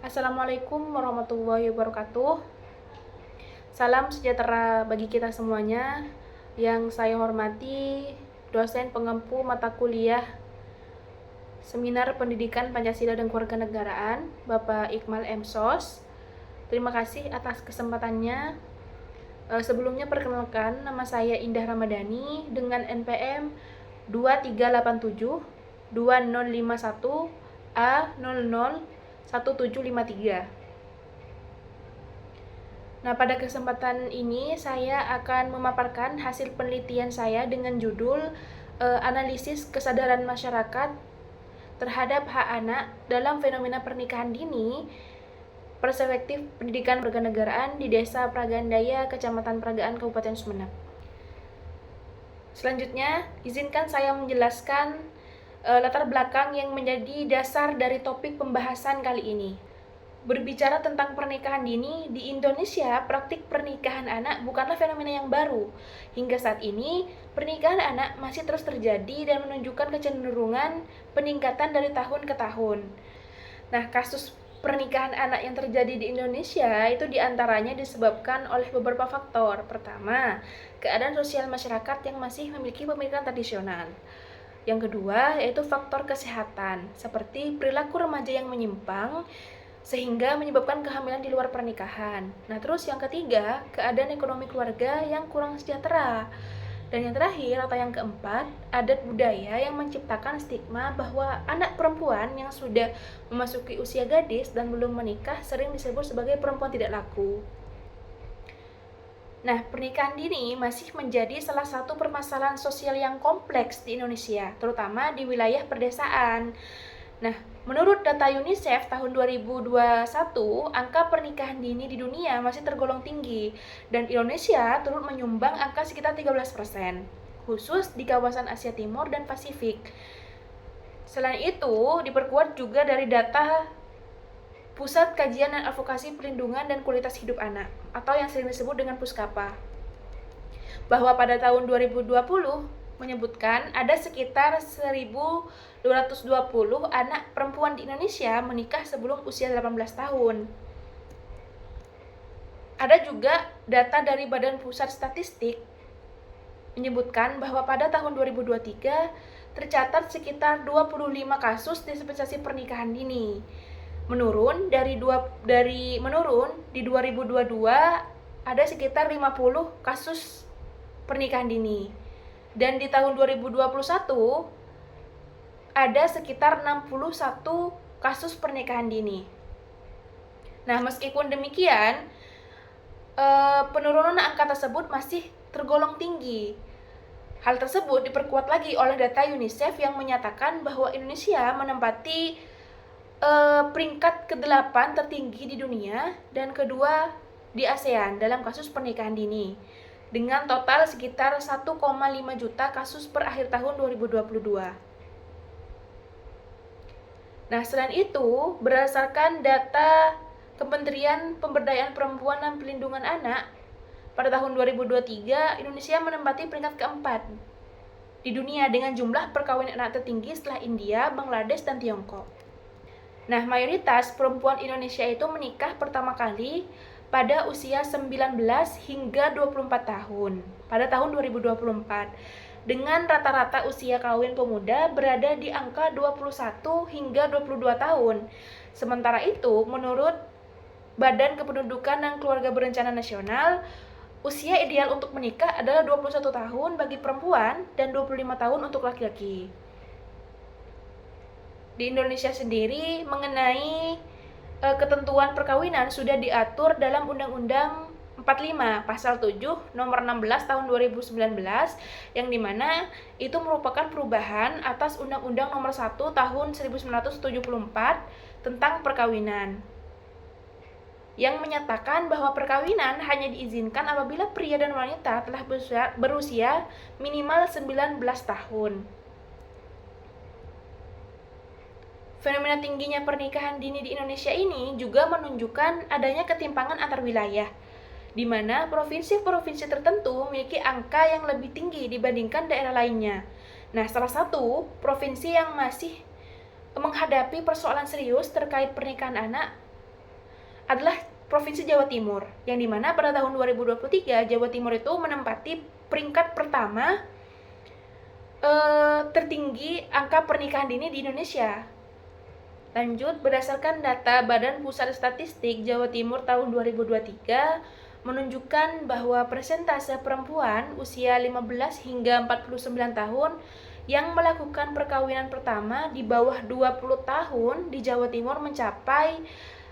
Assalamualaikum warahmatullahi wabarakatuh. Salam sejahtera bagi kita semuanya. Yang saya hormati dosen pengempu mata kuliah Seminar Pendidikan Pancasila dan Kewarganegaraan, Bapak Iqmal M. Sos. Terima kasih atas kesempatannya. Sebelumnya perkenalkan, nama saya Indah Ramadhani dengan NPM 2387 2051 A001753. Nah, pada kesempatan ini saya akan memaparkan hasil penelitian saya dengan judul Analisis Kesadaran Masyarakat Terhadap Hak Anak dalam Fenomena Pernikahan Dini, Perspektif Pendidikan Kewarganegaraan di Desa Pragandaya, Kecamatan Pragaan, Kabupaten Sumeneb. Selanjutnya, izinkan saya menjelaskan latar belakang yang menjadi dasar dari topik pembahasan kali ini. Berbicara tentang pernikahan dini, di Indonesia, praktik pernikahan anak bukanlah fenomena yang baru. Hingga saat ini, pernikahan anak masih terus terjadi dan menunjukkan kecenderungan peningkatan dari tahun ke tahun. Nah, kasus pernikahan anak yang terjadi di Indonesia itu diantaranya disebabkan oleh beberapa faktor. Pertama, keadaan sosial masyarakat yang masih memiliki pemikiran tradisional. Yang kedua, yaitu faktor kesehatan, seperti perilaku remaja yang menyimpang, sehingga menyebabkan kehamilan di luar pernikahan. Nah, terus yang ketiga, keadaan ekonomi keluarga yang kurang sejahtera. Dan yang terakhir atau yang keempat, adat budaya yang menciptakan stigma bahwa anak perempuan yang sudah memasuki usia gadis dan belum menikah sering disebut sebagai perempuan tidak laku. Nah, pernikahan dini masih menjadi salah satu permasalahan sosial yang kompleks di Indonesia, terutama di wilayah pedesaan. Nah, menurut data UNICEF tahun 2021, angka pernikahan dini di dunia masih tergolong tinggi dan Indonesia turut menyumbang angka sekitar 13%, khusus di kawasan Asia Timur dan Pasifik. Selain itu, diperkuat juga dari data Pusat Kajian dan Advokasi Perlindungan dan Kualitas Hidup Anak atau yang sering disebut dengan Puskapa, bahwa pada tahun 2020 menyebutkan ada sekitar 1.220 anak perempuan di Indonesia menikah sebelum usia 18 tahun. Ada juga data dari Badan Pusat Statistik menyebutkan bahwa pada tahun 2023 tercatat sekitar 25 kasus dispensasi pernikahan dini. Menurun di 2022 ada sekitar 50 kasus pernikahan dini. Dan di tahun 2021 ada sekitar 61 kasus pernikahan dini. Nah, meskipun demikian, penurunan angka tersebut masih tergolong tinggi. Hal tersebut diperkuat lagi oleh data UNICEF yang menyatakan bahwa Indonesia menempati peringkat ke-8 tertinggi di dunia dan kedua di ASEAN dalam kasus pernikahan dini, dengan total sekitar 1,5 juta kasus per akhir tahun 2022. Nah, selain itu, berdasarkan data Kementerian Pemberdayaan Perempuan dan Perlindungan Anak, pada tahun 2023, Indonesia menempati peringkat keempat di dunia dengan jumlah perkawinan anak tertinggi setelah India, Bangladesh, dan Tiongkok. Nah, mayoritas perempuan Indonesia itu menikah pertama kali pada usia 19 hingga 24 tahun pada tahun 2024, dengan rata-rata usia kawin pemuda berada di angka 21 hingga 22 tahun. Sementara itu, menurut Badan Kependudukan dan Keluarga Berencana Nasional, usia ideal untuk menikah adalah 21 tahun bagi perempuan dan 25 tahun untuk laki-laki. Di Indonesia sendiri, mengenai ketentuan perkawinan sudah diatur dalam Undang-Undang 45 Pasal 7 Nomor 16 Tahun 2019, yang dimana itu merupakan perubahan atas Undang-Undang Nomor 1 Tahun 1974 tentang perkawinan, yang menyatakan bahwa perkawinan hanya diizinkan apabila pria dan wanita telah berusia minimal 19 tahun. Fenomena tingginya pernikahan dini di Indonesia ini juga menunjukkan adanya ketimpangan antar wilayah, di mana provinsi-provinsi tertentu memiliki angka yang lebih tinggi dibandingkan daerah lainnya. Nah, salah satu provinsi yang masih menghadapi persoalan serius terkait pernikahan anak adalah Provinsi Jawa Timur, yang dimana pada tahun 2023 Jawa Timur itu menempati peringkat pertama tertinggi angka pernikahan dini di Indonesia. Lanjut, berdasarkan data Badan Pusat Statistik Jawa Timur tahun 2023 menunjukkan bahwa persentase perempuan usia 15 hingga 49 tahun yang melakukan perkawinan pertama di bawah 20 tahun di Jawa Timur mencapai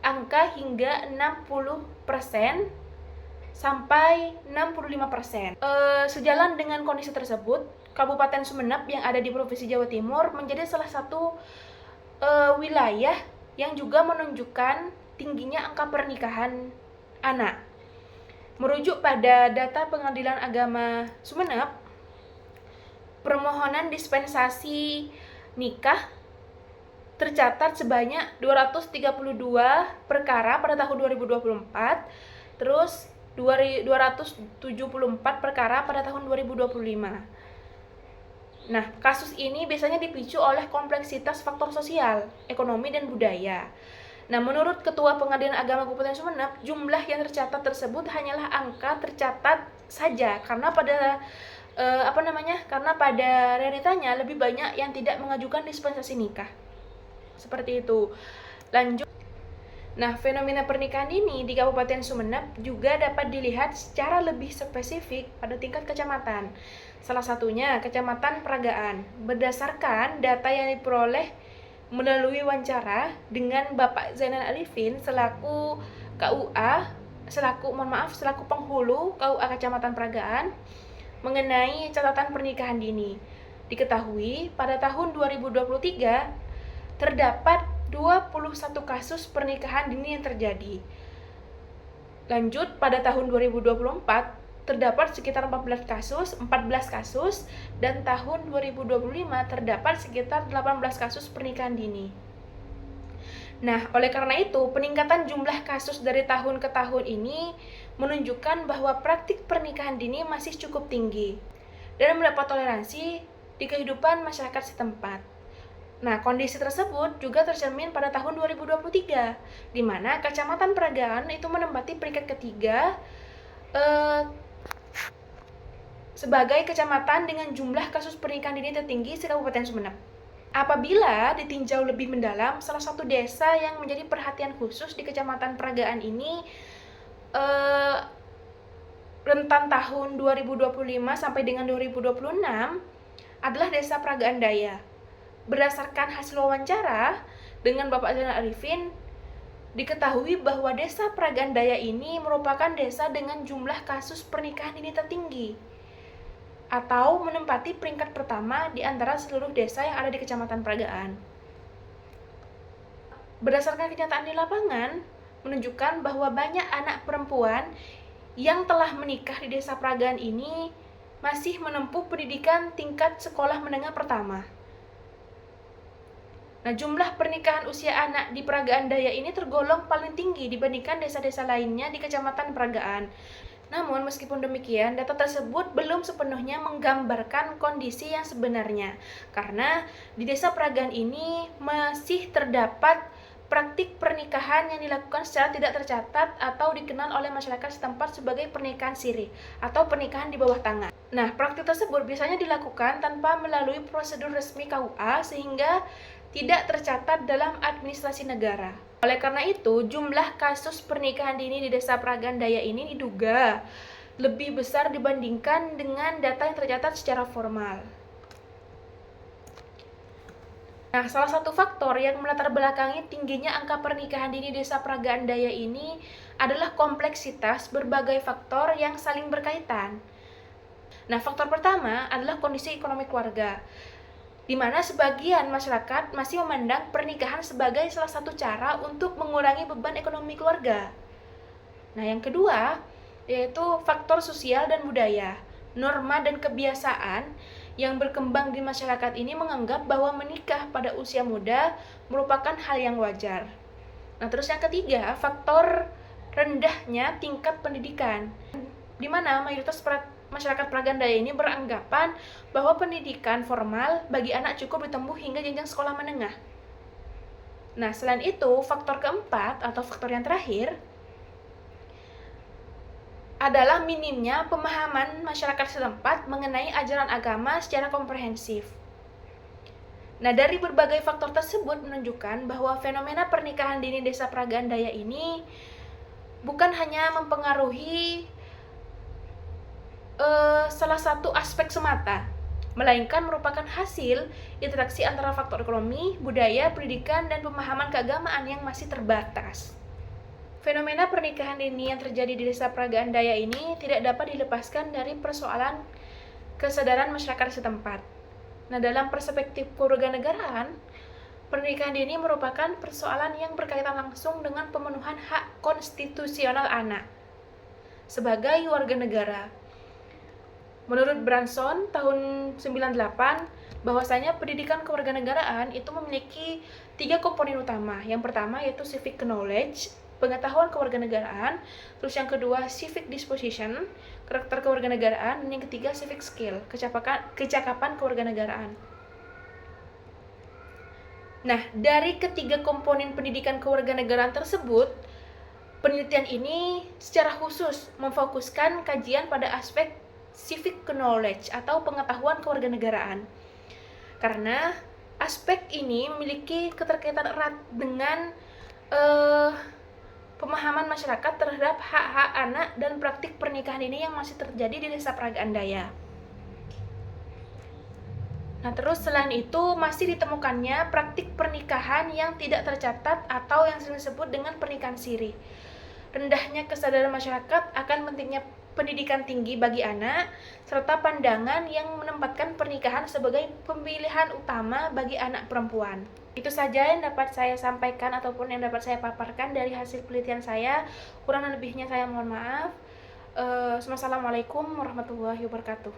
angka hingga 60% sampai 65%. Sejalan dengan kondisi tersebut, Kabupaten Sumeneb yang ada di Provinsi Jawa Timur menjadi salah satu wilayah yang juga menunjukkan tingginya angka pernikahan anak. Merujuk pada data Pengadilan Agama Sumeneb, permohonan dispensasi nikah tercatat sebanyak 232 perkara pada tahun 2024, terus 274 perkara pada tahun 2025. Nah, kasus ini biasanya dipicu oleh kompleksitas faktor sosial, ekonomi, dan budaya. Nah, menurut Ketua Pengadilan Agama Kabupaten Sumeneb, jumlah yang tercatat tersebut hanyalah angka tercatat saja, karena pada realitanya lebih banyak yang tidak mengajukan dispensasi nikah. Seperti itu. Lanjut. Nah, fenomena pernikahan ini di Kabupaten Sumeneb juga dapat dilihat secara lebih spesifik pada tingkat kecamatan. Salah satunya Kecamatan Peragaan. Berdasarkan data yang diperoleh melalui wawancara dengan Bapak Zainal Arifin selaku selaku penghulu KUA Kecamatan Peragaan mengenai catatan pernikahan dini. Diketahui pada tahun 2023 terdapat 21 kasus pernikahan dini yang terjadi. Lanjut, pada tahun 2024 terdapat sekitar 14 kasus, dan tahun 2025 terdapat sekitar 18 kasus pernikahan dini. Nah, oleh karena itu, peningkatan jumlah kasus dari tahun ke tahun ini menunjukkan bahwa praktik pernikahan dini masih cukup tinggi dan mendapat toleransi di kehidupan masyarakat setempat. Nah, kondisi tersebut juga tercermin pada tahun 2023, di mana Kecamatan Peragaan itu menempati peringkat ketiga sebagai kecamatan dengan jumlah kasus pernikahan dini tertinggi di Kabupaten Sumeneb. Apabila ditinjau lebih mendalam, salah satu desa yang menjadi perhatian khusus di Kecamatan Peragaan ini rentan tahun 2025 sampai dengan 2026 adalah Desa Peragaan Daya. Berdasarkan hasil wawancara dengan Bapak Zainal Arifin, diketahui bahwa Desa Peragaan Daya ini merupakan desa dengan jumlah kasus pernikahan dini tertinggi atau menempati peringkat pertama di antara seluruh desa yang ada di Kecamatan Peragaan. Berdasarkan kenyataan di lapangan, menunjukkan bahwa banyak anak perempuan yang telah menikah di Desa Peragaan ini masih menempuh pendidikan tingkat sekolah menengah pertama. Nah, jumlah pernikahan usia anak di Peragaan Daya ini tergolong paling tinggi dibandingkan desa-desa lainnya di Kecamatan Peragaan. Namun, meskipun demikian, data tersebut belum sepenuhnya menggambarkan kondisi yang sebenarnya, karena di Desa Peragaan ini masih terdapat praktik pernikahan yang dilakukan secara tidak tercatat atau dikenal oleh masyarakat setempat sebagai pernikahan siri atau pernikahan di bawah tangan. Nah, praktik tersebut biasanya dilakukan tanpa melalui prosedur resmi KUA sehingga tidak tercatat dalam administrasi negara. Oleh karena itu, jumlah kasus pernikahan dini di Desa Peragaan Daya ini diduga lebih besar dibandingkan dengan data yang tercatat secara formal. Nah, salah satu faktor yang melatar belakangi tingginya angka pernikahan dini Desa Peragaan Daya ini adalah kompleksitas berbagai faktor yang saling berkaitan. Nah, faktor pertama adalah kondisi ekonomi keluarga, di mana sebagian masyarakat masih memandang pernikahan sebagai salah satu cara untuk mengurangi beban ekonomi keluarga. Nah, yang kedua yaitu faktor sosial dan budaya. Norma dan kebiasaan yang berkembang di masyarakat ini menganggap bahwa menikah pada usia muda merupakan hal yang wajar. Nah, terus yang ketiga, faktor rendahnya tingkat pendidikan, di mana mayoritas masyarakat Peragaan Daya ini beranggapan bahwa pendidikan formal bagi anak cukup ditempuh hingga jenjang sekolah menengah. Nah, selain itu, faktor keempat atau faktor yang terakhir adalah minimnya pemahaman masyarakat setempat mengenai ajaran agama secara komprehensif. Nah, dari berbagai faktor tersebut menunjukkan bahwa fenomena pernikahan dini desa peragaan daya ini bukan hanya mempengaruhi salah satu aspek semata, melainkan merupakan hasil interaksi antara faktor ekonomi, budaya, pendidikan, dan pemahaman keagamaan yang masih terbatas. Fenomena pernikahan dini yang terjadi di desa peragaan daya ini tidak dapat dilepaskan dari persoalan kesadaran masyarakat setempat. Nah, dalam perspektif kewarganegaraan, pernikahan dini merupakan persoalan yang berkaitan langsung dengan pemenuhan hak konstitusional anak sebagai warga negara. Menurut Branson tahun 98, bahwasanya pendidikan kewarganegaraan itu memiliki 3 komponen utama. Yang pertama yaitu civic knowledge, pengetahuan kewarganegaraan, terus yang kedua civic disposition, karakter kewarganegaraan, dan yang ketiga civic skill, kecakapan kewarganegaraan. Nah, dari ketiga komponen pendidikan kewarganegaraan tersebut, penelitian ini secara khusus memfokuskan kajian pada aspek civic knowledge atau pengetahuan kewarganegaraan. Karena aspek ini memiliki keterkaitan erat dengan pemahaman masyarakat terhadap hak-hak anak dan praktik pernikahan ini yang masih terjadi di desa peragaan daya. Nah, terus selain itu masih ditemukannya praktik pernikahan yang tidak tercatat atau yang sering disebut dengan pernikahan siri. Rendahnya kesadaran masyarakat akan pentingnya pendidikan tinggi bagi anak, serta pandangan yang menempatkan pernikahan sebagai pemilihan utama bagi anak perempuan. Itu saja yang dapat saya sampaikan ataupun yang dapat saya paparkan dari hasil penelitian saya. Kurang lebihnya saya mohon maaf. Wassalamualaikum warahmatullahi wabarakatuh.